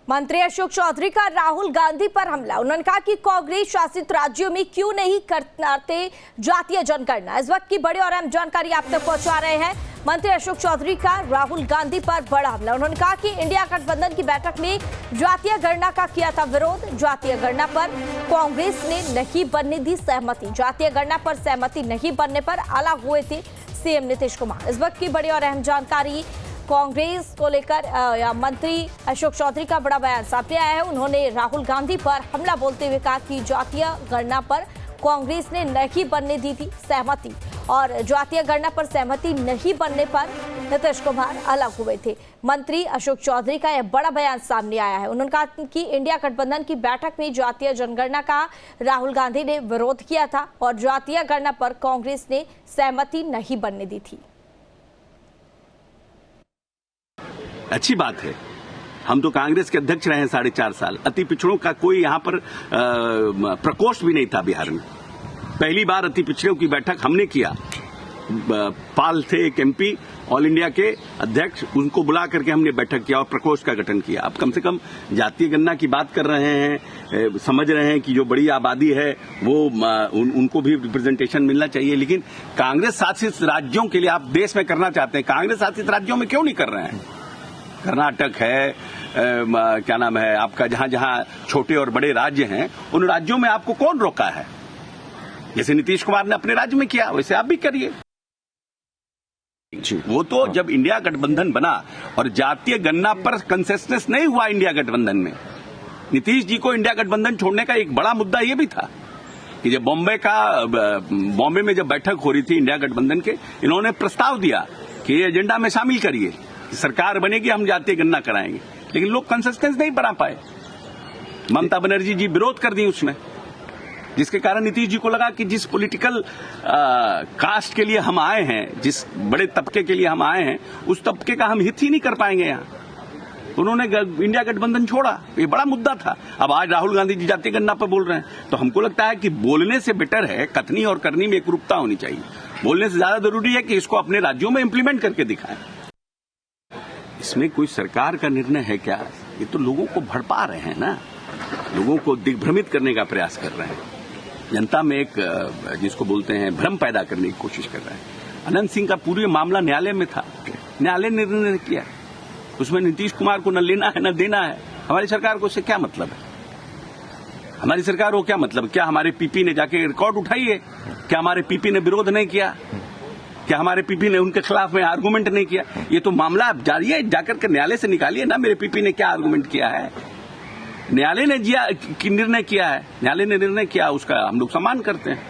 मंत्री अशोक चौधरी का राहुल गांधी पर हमला। उन्होंने कहा कि कांग्रेस शासित राज्यों में क्यों नहीं करते जातीय जनगणना। इस वक्त की बड़ी और अहम जानकारी आप तक पहुंचा रहे हैं। मंत्री अशोक चौधरी का राहुल गांधी पर बड़ा हमला। उन्होंने कहा कि इंडिया गठबंधन की बैठक में जातीय गणना का किया था विरोध। जातीय गणना पर कांग्रेस ने नहीं बनने दी सहमति। जातीय गणना पर सहमति नहीं बनने पर अलग हुए थे सीएम नीतीश कुमार। इस वक्त की बड़ी और अहम जानकारी कांग्रेस को लेकर मंत्री अशोक चौधरी का बड़ा बयान सामने आया है। उन्होंने राहुल गांधी पर हमला बोलते हुए कहा कि जातीय गणना पर कांग्रेस ने नहीं बनने दी थी सहमति और जातीय गणना पर सहमति नहीं बनने पर नीतीश कुमार अलग हुए थे। मंत्री अशोक चौधरी का यह बड़ा बयान सामने आया है। उन्होंने कहा कि इंडिया गठबंधन की बैठक में जातीय जनगणना का राहुल गांधी ने विरोध किया था और जातीय गणना पर कांग्रेस ने सहमति नहीं बनने दी थी। अच्छी बात है। हम तो कांग्रेस के अध्यक्ष रहे हैं 4.5 साल। अति पिछड़ों का कोई यहाँ पर प्रकोष्ठ भी नहीं था बिहार में। पहली बार अति पिछड़ों की बैठक हमने किया। पाल थे एक एमपी ऑल इंडिया के अध्यक्ष, उनको बुला करके हमने बैठक किया और प्रकोष्ठ का गठन किया। अब कम से कम जातीय गणना की बात कर रहे हैं, समझ रहे हैं कि जो बड़ी आबादी है वो उनको भी रिप्रेजेंटेशन मिलना चाहिए। लेकिन कांग्रेस शासित राज्यों के लिए आप देश में करना चाहते हैं, कांग्रेस शासित राज्यों में क्यों नहीं कर रहे हैं? कर्नाटक है, क्या नाम है आपका, जहां जहां छोटे और बड़े राज्य हैं उन राज्यों में आपको कौन रोका है? जैसे नीतीश कुमार ने अपने राज्य में किया वैसे आप भी करिए। वो तो जब इंडिया गठबंधन बना और जातीय गणना पर कंसेंसस नहीं हुआ इंडिया गठबंधन में, नीतीश जी को इंडिया गठबंधन छोड़ने का एक बड़ा मुद्दा ये भी था कि जब बॉम्बे में जब बैठक हो रही थी इंडिया गठबंधन के, इन्होंने प्रस्ताव दिया कि ये एजेंडा में शामिल करिए, सरकार बनेगी हम जातीय गणना कराएंगे। लेकिन लोग कंसिस्टेंस नहीं बना पाए। ममता बनर्जी जी विरोध कर दी उसमें, जिसके कारण नीतीश जी को लगा कि जिस पॉलिटिकल कास्ट के लिए हम आए हैं, जिस बड़े तबके के लिए हम आए हैं, उस तबके का हम हित ही नहीं कर पाएंगे यहाँ। उन्होंने इंडिया गठबंधन छोड़ा। ये बड़ा मुद्दा था। अब आज राहुल गांधी जी जातीय गणना पर बोल रहे हैं, तो हमको लगता है कि बोलने से बेटर है कथनी और करनी में एकरूपता होनी चाहिए। बोलने से ज्यादा जरूरी है कि इसको अपने राज्यों में इम्प्लीमेंट करके दिखाएं। इसमें कोई सरकार का निर्णय है क्या? ये तो लोगों को भड़पा रहे हैं ना, लोगों को दिग्भ्रमित करने का प्रयास कर रहे हैं। जनता में एक जिसको बोलते हैं भ्रम पैदा करने की कोशिश कर रहे हैं। अनंत सिंह का पूरी मामला न्यायालय में था, न्यायालय ने निर्णय किया। उसमें नीतीश कुमार को न लेना है न देना है। हमारी सरकार को उससे क्या मतलब है? हमारी सरकार को क्या मतलब? क्या हमारे पीपी ने जाके रिकॉर्ड उठाई है? क्या हमारे पीपी ने विरोध नहीं किया? क्या हमारे पीपी ने उनके खिलाफ में आर्गुमेंट नहीं किया? ये तो मामला अब जारी है, जाकर के न्यायालय से निकालिए ना मेरे पीपी ने क्या आर्गुमेंट किया है। न्यायालय ने निर्णय किया है, न्यायालय ने निर्णय किया, उसका हम लोग सम्मान करते हैं।